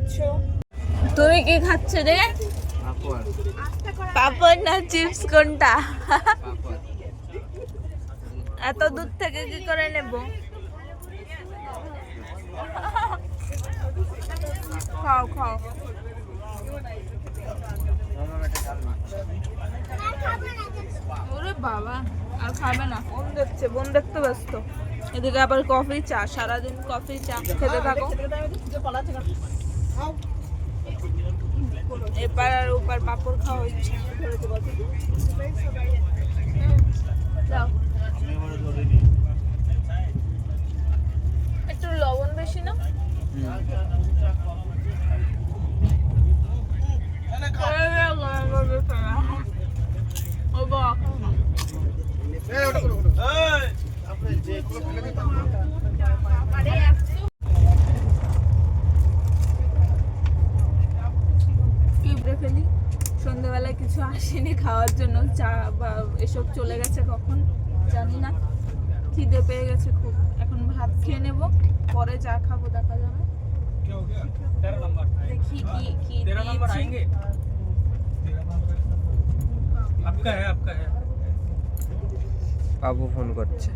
খাচ্ছ? তুমি কি খাচ্ছ রে? পাপড় না চিপস কোনটা? এত দূর থেকে কি করে নেব? খাও খাও। ওরে বাবা, আর খাবে না। বোন দেখছে, বোন দেখতে ব্যস্ত। এদিকে আবার কফি চা, সারাদিন কফি চা খেতে থাকো। এপার আর ওপার পাপড় খাওয়া হচ্ছে। একটু লবণ বেশি না? ফেলি সন্ধ্যাবেলায় কিছু আসেনি খাওয়ার জন্য, চা বা এসব চলে গেছে কখন জানি না। খিদে পেয়ে গেছে খুব, এখন ভাত খেয়ে নেব, পরে চা খাবো, দেখা যাবে। দেখি কি বাবু ফোন করছে।